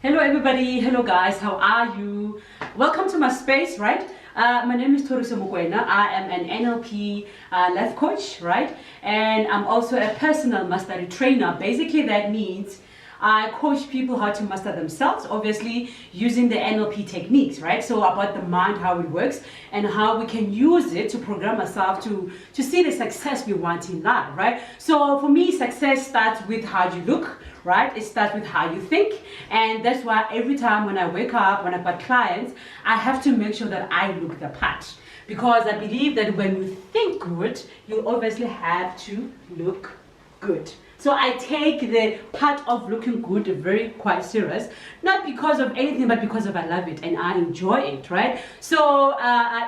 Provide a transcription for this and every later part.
Hello everybody, hello guys, how are you? Welcome to my space, right? My name is Thoriso. I am an NLP life coach, right? And I'm also a personal mastery trainer. Basically that means I coach people how to master themselves, obviously using the NLP techniques, right? So about the mind, how it works, and how we can use it to program ourselves to see the success we want in life, right? So for me, success starts with how you look, right? It starts with how you think. And that's why every time when I wake up, when I've got clients, I have to make sure that I look the part. Because I believe that when you think good, you obviously have to look good. So I take the part of looking good very quite serious, not because of anything, but because of I love it and I enjoy it, right? So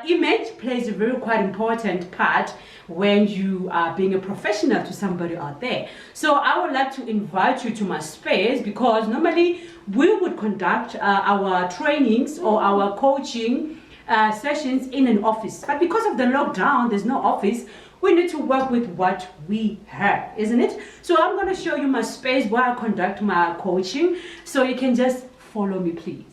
image plays a very quite important part when you are being a professional to somebody out there. So I would like to invite you to my space because normally we would conduct our trainings or our coaching sessions in an office. But because of the lockdown, there's no office. We need to work with what we have, isn't it? So I'm going to show you my space where I conduct my coaching. So you can just follow me, please.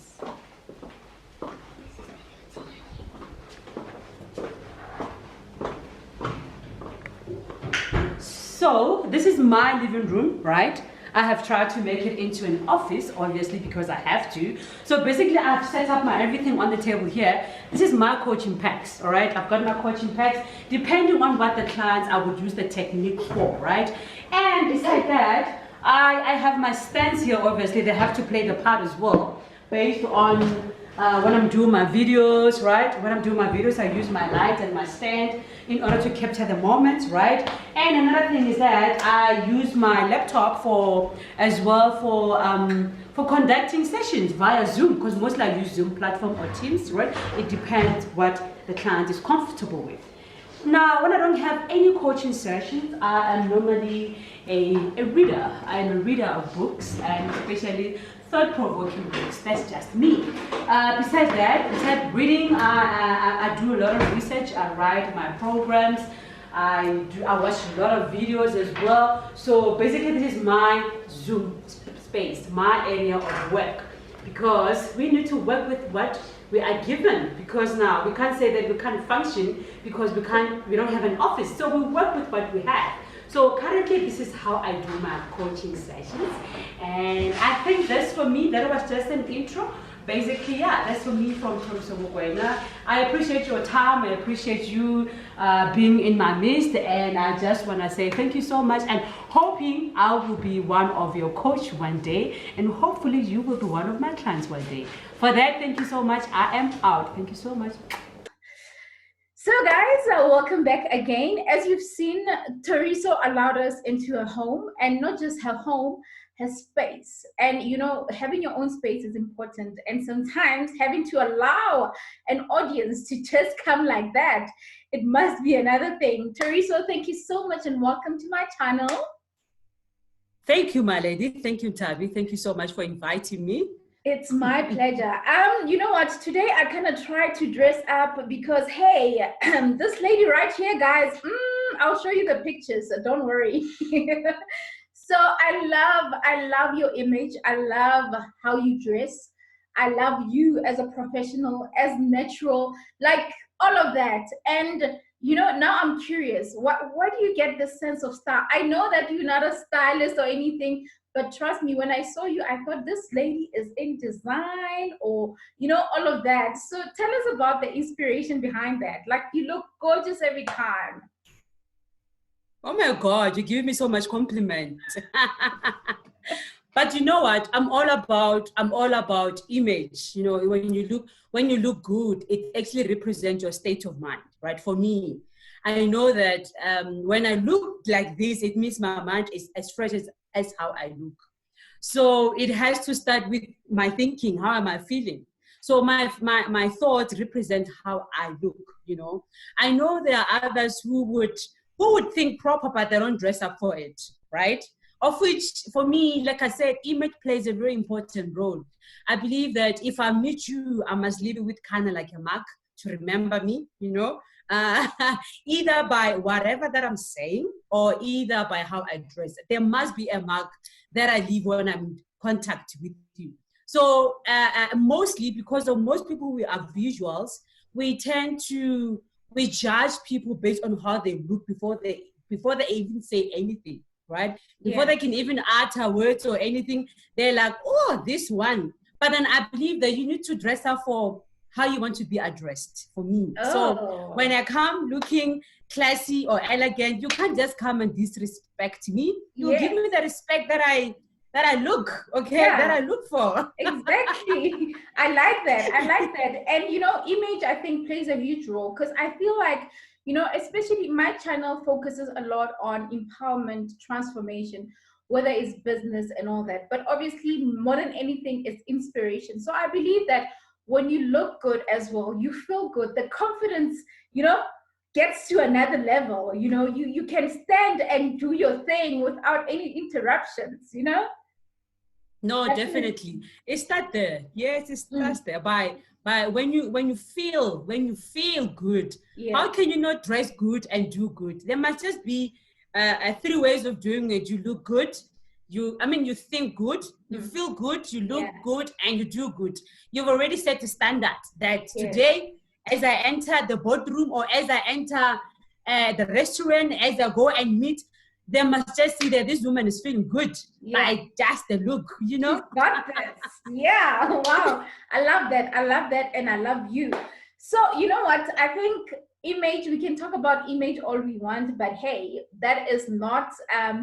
So this is my living room, right? I have tried to make it into an office, obviously, because I have to. So basically, I've set up my everything on the table here. This is my coaching packs, all right? I've got my coaching packs. Depending on what the clients, I would use the technique for, right? And besides that, I have my stands here, obviously. They have to play the part as well, based on when I'm doing my videos, right? When I'm doing my videos, I use my light and my stand in order to capture the moments, right? And another thing is that I use my laptop as well for conducting sessions via Zoom, because mostly I use Zoom platform or Teams, right? It depends what the client is comfortable with. Now, when I don't have any coaching sessions, I am normally a reader. I am a reader of books, and especially thought-provoking books. That's just me. Besides reading, I do a lot of research. I write my programs. I watch a lot of videos as well. So basically, this is my Zoom space, my area of work, because we need to work with what we are given, because now we can't say that we can't function because we don't have an office. So we work with what we have. So currently this is how I do my coaching sessions, and I think that's for me. That was just an intro. Basically, yeah, that's for me from Thoriso. I appreciate your time. I appreciate you being in my midst, and I just want to say thank you so much, and hoping I will be one of your coach one day, and hopefully you will be one of my clients one day. For that, thank you so much. I am out. Thank you so much. So guys, welcome back again. As you've seen, Thoriso allowed us into her home, and not just her home, her space. And you know, having your own space is important, and sometimes having to allow an audience to just come like that, it must be another thing. Thoriso, thank you so much and welcome to my channel. Thank you, my lady. Thank you, Tabi. Thank you so much for inviting me. It's my pleasure. You know what? Today I kind of tried to dress up because, hey, this lady right here, guys, I'll show you the pictures. So don't worry. So I love your image. I love how you dress. I love you as a professional, as natural, like all of that. And you know, now I'm curious. Where do you get this sense of style? I know that you're not a stylist or anything, but trust me, when I saw you, I thought this lady is in design or, you know, all of that. So tell us about the inspiration behind that. Like, you look gorgeous every time. Oh my God, you give me so much compliment. But you know what? I'm all about image. You know, when you look good, it actually represents your state of mind, right? For me, I know that when I look like this, it means my mind is as fresh as how I look. So it has to start with my thinking. How am I feeling? So my thoughts represent how I look. You know, I know there are others who would think proper, but they don't dress up for it, right? Of which, for me, like I said, image plays a very important role. I believe that if I meet you, I must leave it with kind of like a mark to remember me, you know, either by whatever that I'm saying or either by how I dress. There must be a mark that I leave when I'm in contact with you. So mostly because of most people we are visuals, we tend to we judge people based on how they look before they even say anything, right? Before they can even utter words or anything, they're like, oh, this one. But then I believe that you need to dress up for how you want to be addressed, for me. So when I come looking classy or elegant, you can't just come and disrespect me. You give me the respect that I look, okay, that I look for. Exactly. I like that. I like that. And you know, image I think plays a huge role, because I feel like, you know, especially my channel focuses a lot on empowerment, transformation, whether it's business and all that. But obviously, more than anything, it's inspiration. So I believe that when you look good as well, you feel good. The confidence, you know, gets to another level. You know, you can stand and do your thing without any interruptions, you know? No, definitely. It starts there. Yes, it starts there by when you feel good. How can you not dress good and do good? There must just be three ways of doing it. You look good, you think good, you feel good, you look good, and you do good. You've already set the standard that today, as I enter the boardroom or as I enter the restaurant, as I go and meet, they must just see that this woman is feeling good by just the look, you know? She's got this. Yeah. Wow. I love that. I love that. And I love you. So, you know what? I think image, we can talk about image all we want, but hey, that is not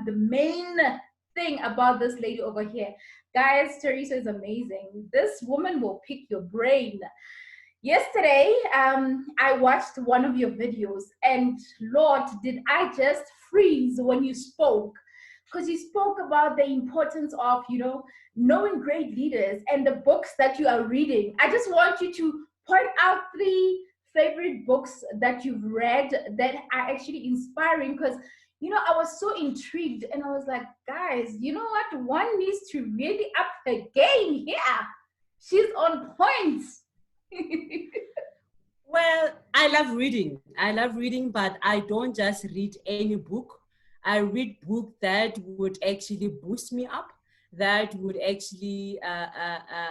the main thing about this lady over here. Guys, Thoriso is amazing. This woman will pick your brain. Yesterday, I watched one of your videos, and Lord, did I just freeze when you spoke, because you spoke about the importance of, you know, knowing great leaders and the books that you are reading. I just want you to point out 3 favorite books that you've read that are actually inspiring, because you know, I was so intrigued and I was like, guys, you know what? One needs to really up her game here. She's on point. Well, I love reading, but I don't just read any book. I read book that would actually boost me up, that would actually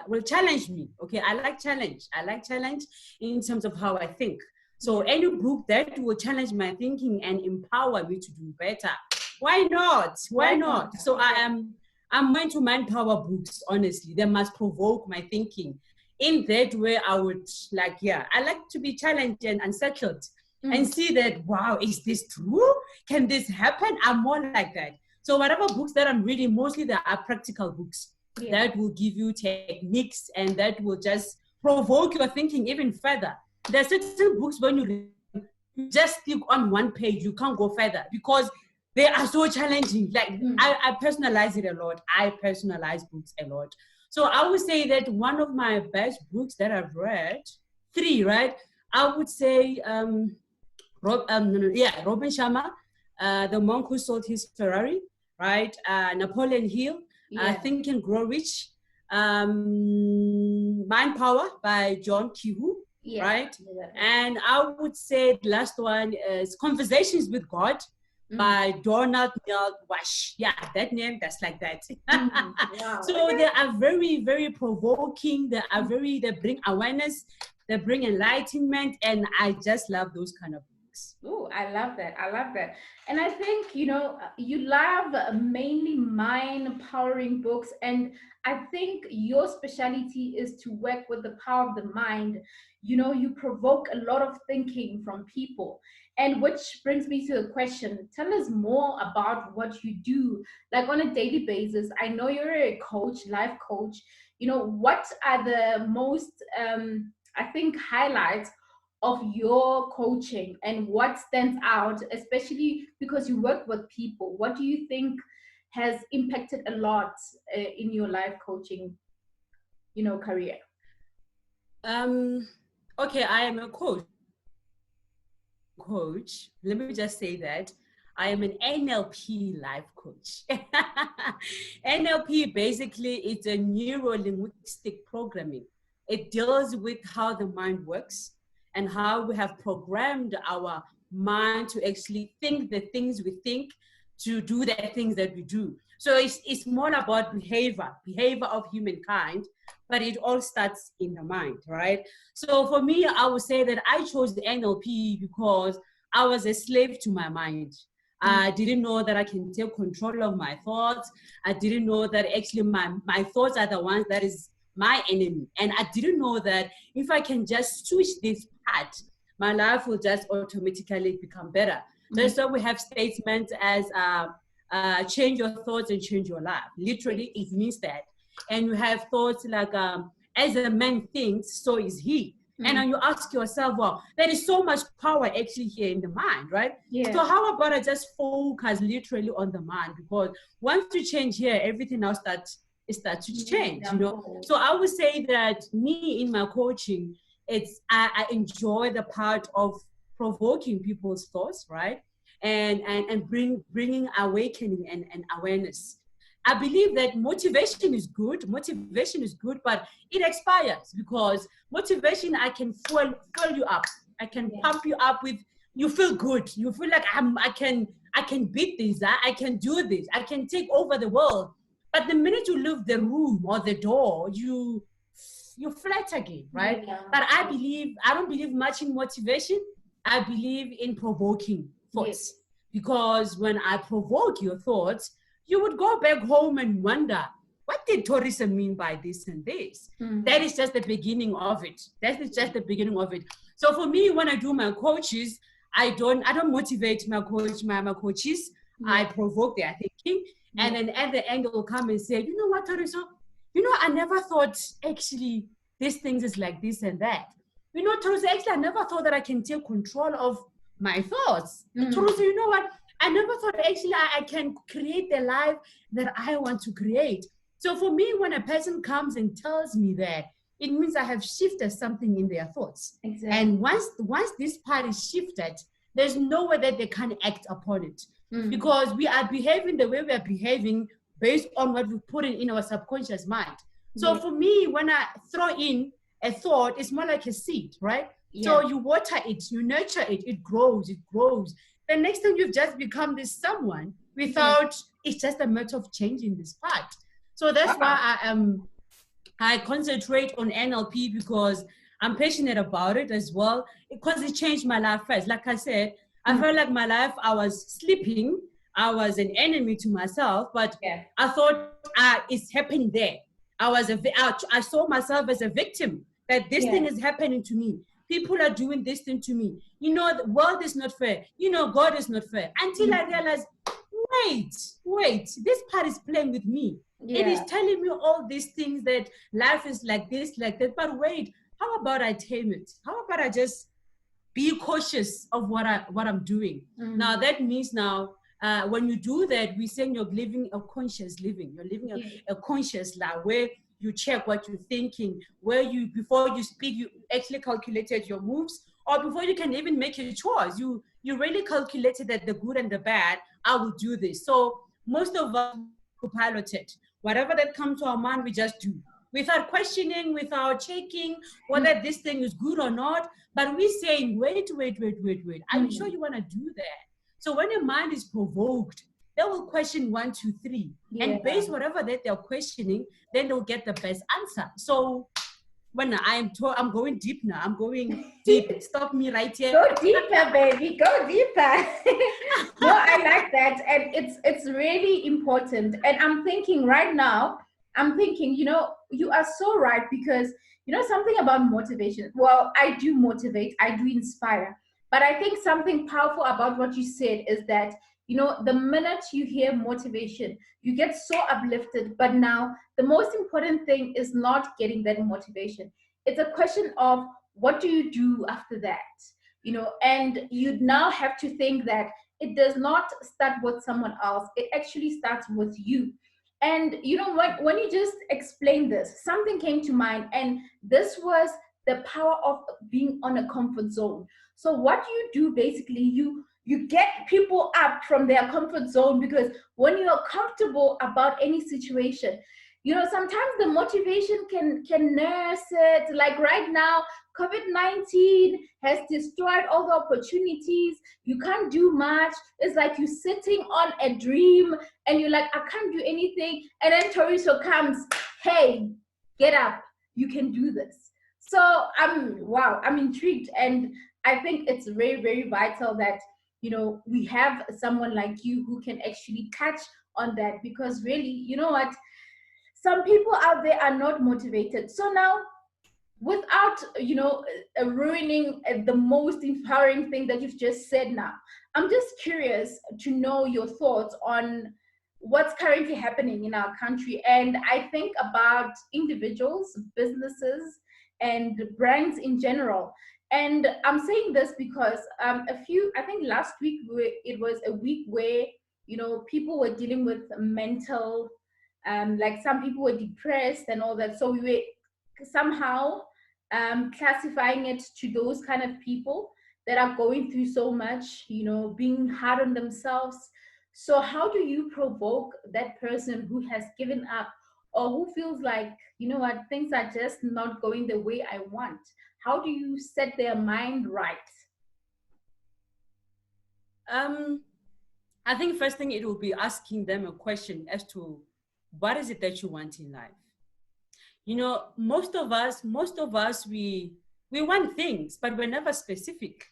will challenge me. Okay, I like challenge. I like challenge in terms of how I think. So any book that will challenge my thinking and empower me to do better, why not? Why not? So I'm into manpower books. Honestly, they must provoke my thinking. In that way, I would I like to be challenged and unsettled and see that, wow, is this true? Can this happen? I'm more like that. So whatever books that I'm reading, mostly they are practical books that will give you techniques and that will just provoke your thinking even further. There are certain books when you read, you just stick on one page, you can't go further because they are so challenging. I personalize it a lot. I personalize books a lot. So I would say that one of my best books that I've read, 3, right? I would say, Robin Sharma, The Monk Who Sold His Ferrari, right? Napoleon Hill, Think and Grow Rich, Mind Power by John Kihu, right? And I would say the last one is Conversations with God by Donald Neil Wash. Yeah, that name, that's like that. Wow. So they are very, very provoking. They bring awareness, they bring enlightenment, and I just love those kind of books. Oh, I love that. I love that. And I think, you know, you love mainly mind-powering books. And I think your specialty is to work with the power of the mind. You know, you provoke a lot of thinking from people. And which brings me to the question, tell us more about what you do, like on a daily basis. I know you're a coach, life coach. You know, what are the most, I think, highlights of your coaching and what stands out, especially because you work with people? What do you think has impacted a lot in your life coaching, you know, career? Okay, I am a coach. Let me just say that I am an NLP life coach. NLP basically is a neuro-linguistic programming. It deals with how the mind works and how we have programmed our mind to actually think the things we think, to do the things that we do. So it's more about behavior of humankind, but it all starts in the mind, right? So for me, I would say that I chose the NLP because I was a slave to my mind. I didn't know that I can take control of my thoughts. I didn't know that actually my thoughts are the ones that is my enemy. And I didn't know that if I can just switch this part, my life will just automatically become better. That's why we have statements as change your thoughts and change your life. Literally, it means that. And you have thoughts like, as a man thinks, so is he. And then you ask yourself, well, there is so much power actually here in the mind, right? Yeah. So how about I just focus literally on the mind? Because once you change here, everything else starts to change, you know? So I would say that me in my coaching, I enjoy the part of provoking people's thoughts, right? And bringing awakening and awareness. I believe that motivation is good. Motivation is good, but it expires because motivation, I can fill you up. I can pump you up with, you feel good. You feel like I can beat this. I can do this. I can take over the world. But the minute you leave the room or the door, you flat again, right? Yeah. But I don't believe much in motivation. I believe in provoking thoughts. Because when I provoke your thoughts, you would go back home and wonder, what did Thoriso mean by this and this? That is just the beginning of it. That is just the beginning of it. So for me, when I do my coaches, I don't motivate my coaches. I provoke their thinking. And then at the end, they'll come and say, you know what, Thoriso? You know, I never thought actually these things is like this and that. You know, Thoriso, actually, I never thought that I can take control of my thoughts. Thoriso, you know what? I never thought actually I can create the life that I want to create. So for me, when a person comes and tells me that, it means I have shifted something in their thoughts. Exactly. And once this part is shifted, there's no way that they can act upon it. Because we are behaving the way we are behaving based on what we put in our subconscious mind. So for me, when I throw in a thought, it's more like a seed, right? So you water it, you nurture it, it grows. The next time you've just become this someone without, it's just a matter of changing this part. So that's why I concentrate on NLP because I'm passionate about it as well, because it changed my life first. Like I said, I felt like my life, I was sleeping, I was an enemy to myself, but I thought it's happening there. I saw myself as a victim, that this thing is happening to me. People are doing this thing to me. You know, the world is not fair. You know, God is not fair. Until I realized, wait, this part is playing with me. It is telling me all these things that life is like this, like that. But wait, how about I tame it? How about I just be cautious of what I'm doing? Now that means when you do that, we say you're living a conscious living. You're living a conscious life where you check what you're thinking, where before you speak, you actually calculated your moves, or before you can even make a choice, you really calculated that the good and the bad, I will do this. So most of us piloted. Whatever that comes to our mind, we just do. Without questioning, without checking whether this thing is good or not. But we're saying, wait. Are you sure you want to do that? So when your mind is provoked, they will question 1, 2, 3. And based whatever that they're questioning, then they'll get the best answer. So when I'm going deep now. I'm going deep. Stop me right here. Go deeper, baby. Go deeper. No, I like that. And it's really important. And I'm thinking right now, you know, you are so right, because you know something about motivation. Well, I do motivate, I do inspire. But I think something powerful about what you said is that, you know, the minute you hear motivation, you get so uplifted. But now the most important thing is not getting that motivation. It's a question of what do you do after that? You know, and you now have to think that it does not start with someone else. It actually starts with you. And you know what, when you just explained this, something came to mind, and this was the power of being on a comfort zone. So what you do basically, you get people up from their comfort zone, because when you are comfortable about any situation, sometimes the motivation can nurse it. Like right now, COVID-19 has destroyed all the opportunities. You can't do much. It's like you're sitting on a dream and you're like, I can't do anything. And then Thoriso comes, hey, get up. You can do this. So I'm intrigued. And I think it's very, very vital that, we have someone like you who can actually touch on that, because really, you know what? Some people out there are not motivated. So now, without ruining the most empowering thing that you've just said, now I'm just curious to know your thoughts on what's currently happening in our country. And I think about individuals, businesses, and brands in general. And I'm saying this because I think last week, it was a week where people were dealing with mental, like some people were depressed and all that. So we were somehow classifying it to those kind of people that are going through so much, being hard on themselves. So how do you provoke that person who has given up, or who feels like, what, things are just not going the way I want? How do you set their mind right? I think first thing, it will be asking them a question as to what is it that you want in life. Most of us, we want things, but we're never specific.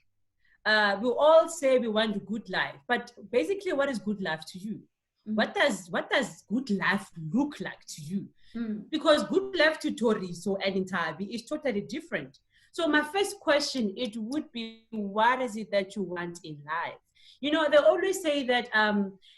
We all say we want a good life, but basically, what is good life to you? Mm-hmm. What does good life look like to you? Mm. Because good life to Thoriso and Intabi is totally different. So my first question, it would be, what is it that you want in life? They always say that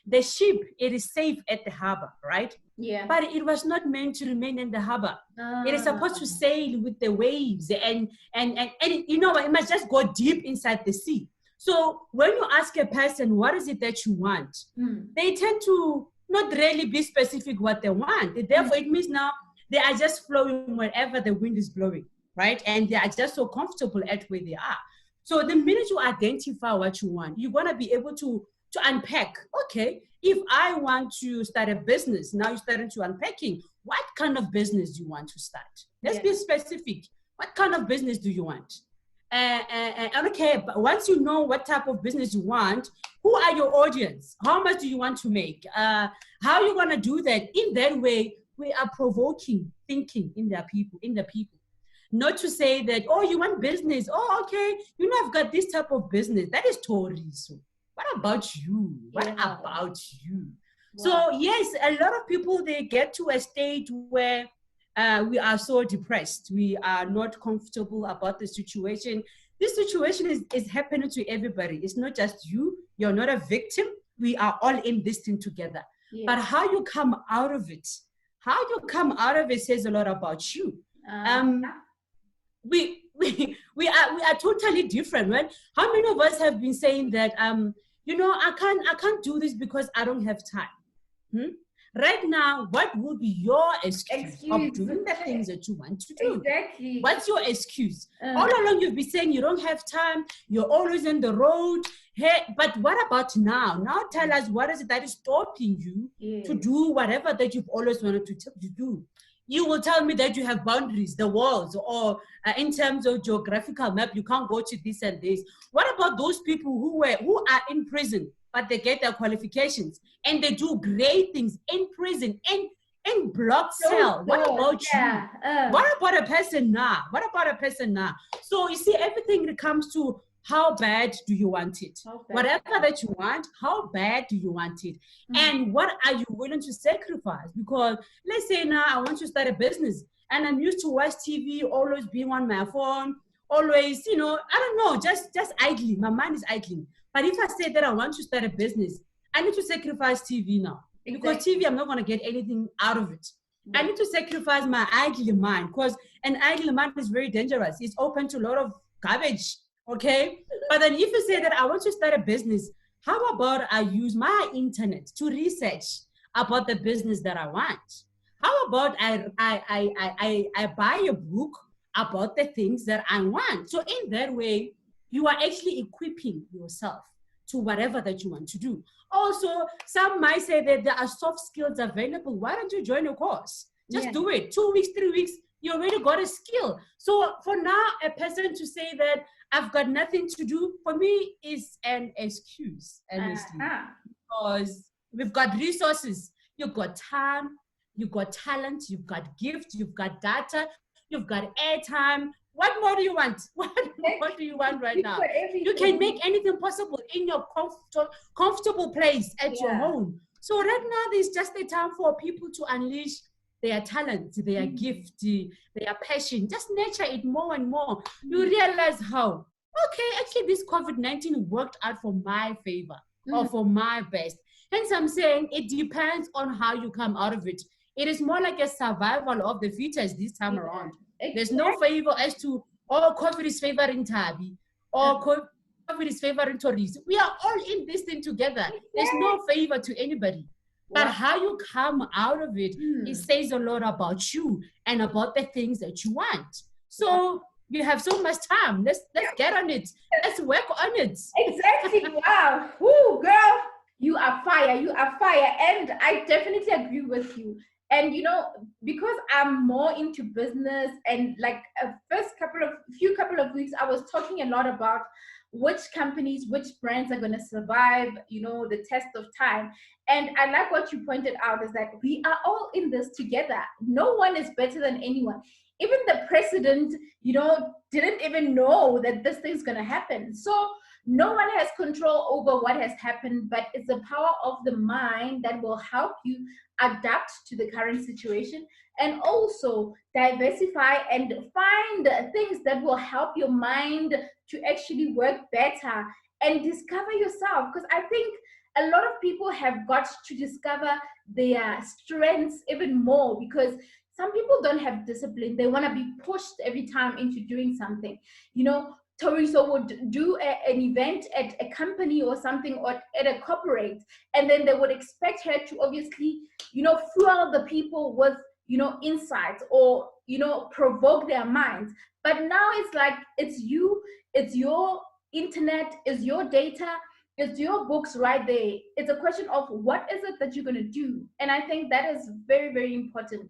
the ship, it is safe at the harbor, right? Yeah. But it was not meant to remain in the harbor. It is supposed to sail with the waves, and it must just go deep inside the sea. So when you ask a person, what is it that you want? They tend to not really be specific what they want. Therefore, it means now they are just flowing wherever the wind is blowing, right? And they are just so comfortable at where they are. So the minute you identify what you want, you're going to be able to unpack, okay, if I want to start a business, now you're starting to unpacking, what kind of business do you want to start? Let's be specific. What kind of business do you want? Okay, but once you know what type of business you want, who are your audience? How much do you want to make? How are you going to do that? In that way, we are provoking thinking in the people. Not to say that, oh, you want business. Oh, okay, I've got this type of business. That is Thoriso. What about you? What about you? Wow. So yes, a lot of people, they get to a state where we are so depressed. We are not comfortable about the situation. This situation is happening to everybody. It's not just you. You're not a victim. We are all in this thing together. Yeah. But how you come out of it, says a lot about you. We are totally different, right? How many of us have been saying that I can't do this because I don't have time? Right now, what would be your excuse of doing the things that you want to do? Exactly. What's your excuse? All along you've been saying you don't have time, you're always on the road. Hey, but what about now? Now tell us, what is it that is stopping you to do whatever that you've always wanted to do? You will tell me that you have boundaries, the walls, or in terms of geographical map, you can't go to this and this. What about those people who are in prison, but they get their qualifications and they do great things in prison, in block cell? What about you? What about a person now? So you see, everything comes to, how bad do you want it? Whatever that you want, how bad do you want it? And what are you willing to sacrifice? Because let's say now I want to start a business and I'm used to watch TV, always being on my phone, always, I don't know, just idling. My mind is idling. But if I say that I want to start a business, I need to sacrifice TV now. Because TV, I'm not going to get anything out of it. I need to sacrifice my idle mind, because an idle mind is very dangerous. It's open to a lot of garbage. Okay, but then if you say that I want to start a business, how about I use my internet to research about the business that I want? How about I buy a book about the things that I want? So in that way, you are actually equipping yourself to whatever that you want to do. Also, some might say that there are soft skills available. Why don't you join a course? Just Yeah. do it. 2 weeks, 3 weeks, you already got a skill. So for now, a person to say that I've got nothing to do, for me, is an excuse, honestly. Uh-huh. Because we've got resources. You've got time, you've got talent, you've got gift, you've got data, you've got airtime. What more do you want? What do you want right You've now? got everything. You can make anything possible in your comfortable place at your home. So right now, there's just a time for people to unleash their talent, their gift, their passion. Just nurture it more and more. You realize how, okay, actually this COVID-19 worked out for my favor or for my best. Hence, I'm saying it depends on how you come out of it. It is more like a survival of the fittest this time around. Exactly. There's no favor as to, oh, COVID is favoring Tabi, or COVID is favoring Thoriso. We are all in this thing together. There's no favor to anybody. But how you come out of it, it says a lot about you and about the things that you want. So we have so much time. Let's get on it. Let's work on it. Exactly. Wow. Woo, girl, you are fire. You are fire. And I definitely agree with you. And because I'm more into business, and like few couple of weeks, I was talking a lot about which companies, which brands are going to survive, the test of time. And I like what you pointed out, is that we are all in this together. No one is better than anyone. Even the president, didn't even know that this thing's going to happen. So no one has control over what has happened, but it's the power of the mind that will help you adapt to the current situation, and also diversify and find things that will help your mind to actually work better and discover yourself. Because I think a lot of people have got to discover their strengths even more, because some people don't have discipline. They want to be pushed every time into doing something. Thoriso would do an event at a company or something, or at a corporate, and then they would expect her to obviously, fuel the people with, insights, or, provoke their minds. But now it's like, it's you, it's your internet, it's your data, it's your books right there. It's a question of what is it that you're going to do. And I think that is very, very important.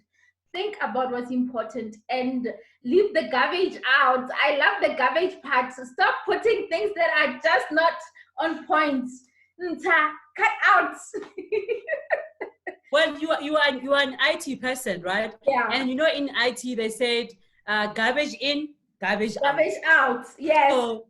Think about what's important and leave the garbage out. I love the garbage part. So stop putting things that are just not on point. Cut out. Well, you are an IT person, right? Yeah. And in IT they said garbage in, garbage out. Garbage out. Yes. So,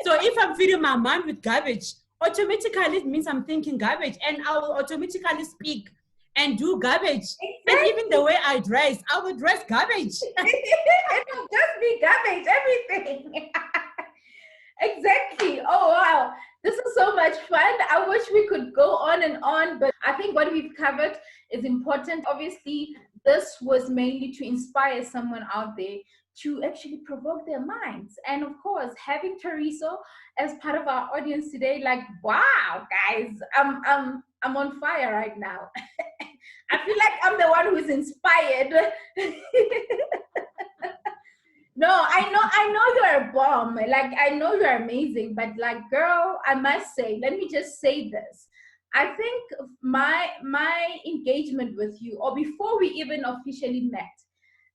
so if I'm feeding my mind with garbage, automatically it means I'm thinking garbage, and I will automatically speak and do garbage. Exactly. And even the way I dress, I will dress garbage. It will just be garbage, everything. Exactly. Oh, wow. This is so much fun. I wish we could go on and on, but I think what we've covered is important. Obviously, this was mainly to inspire someone out there to actually provoke their minds. And of course, having Thoriso as part of our audience today, like, wow, guys, I'm on fire right now. I feel like I'm the one who's inspired. No, I know you're a bomb. Like, I know you're amazing, but like, girl, I must say, let me just say this. I think my engagement with you, or before we even officially met,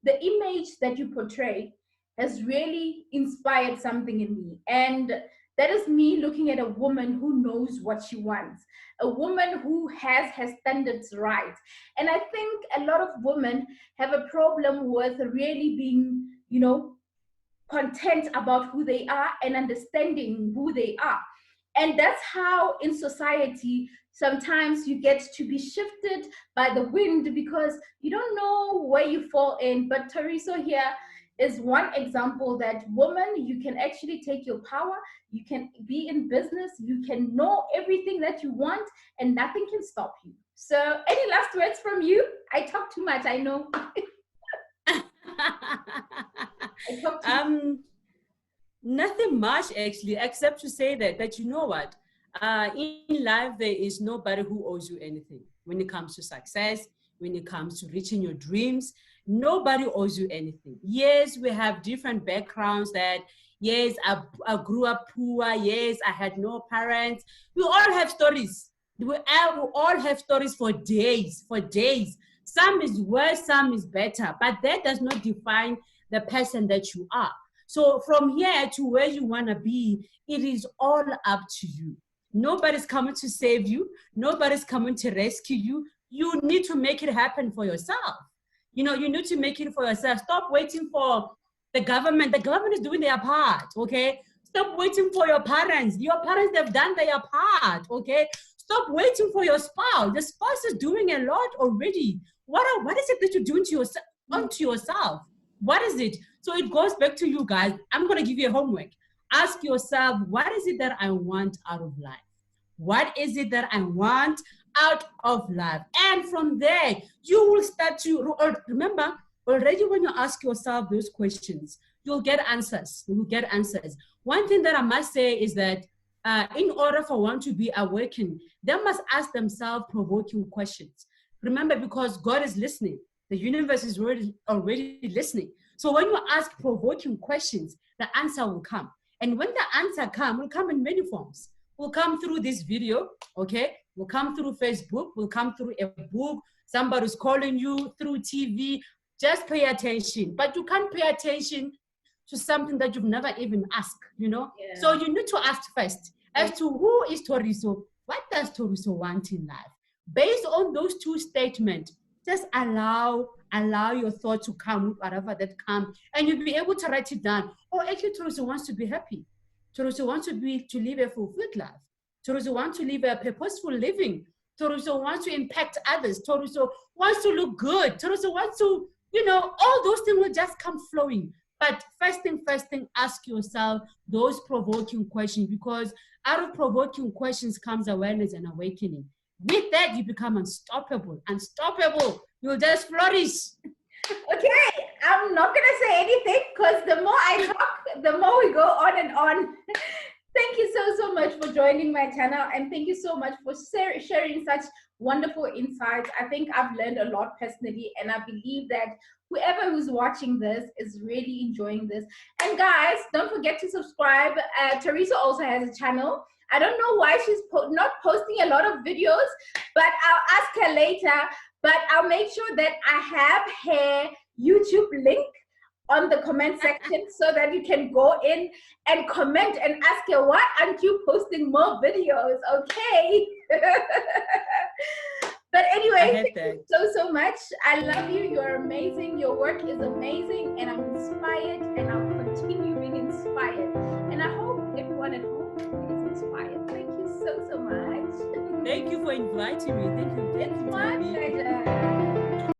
the image that you portray has really inspired something in me. And that is me looking at a woman who knows what she wants, a woman who has her standards right. And I think a lot of women have a problem with really being, content about who they are and understanding who they are. And that's how in society, sometimes you get to be shifted by the wind because you don't know where you fall in. But Thoriso here is one example that, woman, you can actually take your power, you can be in business, you can know everything that you want, and nothing can stop you. So any last words from you? I talk too much, I know. Nothing much actually, except to say that you know what, in life there is nobody who owes you anything. When it comes to success, when it comes to reaching your dreams, nobody owes you anything. Yes, we have different backgrounds. That yes, I grew up poor. Yes, I had no parents. We all have stories. We all have stories for days. Some is worse, some is better, but that does not define the person that you are. So from here to where you want to be, it is all up to you. Nobody's coming to save you. Nobody's coming to rescue you. You need to make it happen for yourself. You know, you need to make it for yourself. Stop waiting for the government. The government is doing their part, okay? Stop waiting for your parents. Your parents have done their part, okay? Stop waiting for your spouse. The spouse is doing a lot already. What is it that you're doing to yourself, onto yourself? What is it? So it goes back to you guys. I'm going to give you a homework. Ask yourself, what is it that I want out of life? What is it that I want out of life? And from there, you will start to remember already when you ask yourself those questions, you'll get answers. You will get answers. One thing that I must say is that in order for one to be awakened, they must ask themselves provoking questions. Remember, because God is listening. The universe is already listening. So when you ask provoking questions, the answer will come. And when the answer will come in many forms. Will come through this video, okay? Will come through Facebook, will come through a book, somebody's calling you through TV. Just pay attention. But you can't pay attention to something that you've never even asked, you know? Yeah. So you need to ask first as to who is Thoriso? What does Thoriso want in life? Based on those two statements, just allow your thought to come with whatever that comes, and you'll be able to write it down. Oh, actually, Thoriso wants to be happy. Thoriso wants to live a fulfilled life. Thoriso wants to live a purposeful living. Thoriso wants to impact others. Thoriso wants to look good. Thoriso wants to, all those things will just come flowing. But first thing, ask yourself those provoking questions, because out of provoking questions comes awareness and awakening. With that, you become unstoppable. Unstoppable. You'll just flourish. Okay, I'm not going to say anything, because the more I talk, the more we go on and on. Thank you so much for joining my channel, and thank you so much for sharing such wonderful insights. I think I've learned a lot personally, and I believe that whoever who's watching this is really enjoying this. And guys, don't forget to subscribe. Thoriso also has a channel. I don't know why she's not posting a lot of videos, but I'll ask her later. But I'll make sure that I have her YouTube link on the comment section so that you can go in and comment and ask her, why aren't you posting more videos? Okay. But anyway, thank you so much. I love you. You're amazing. Your work is amazing. And I'm inspired, and I'll continue being inspired. And I hope everyone at home is inspired. Thank you so much. Thank you for inviting me. Thank you. It's my pleasure.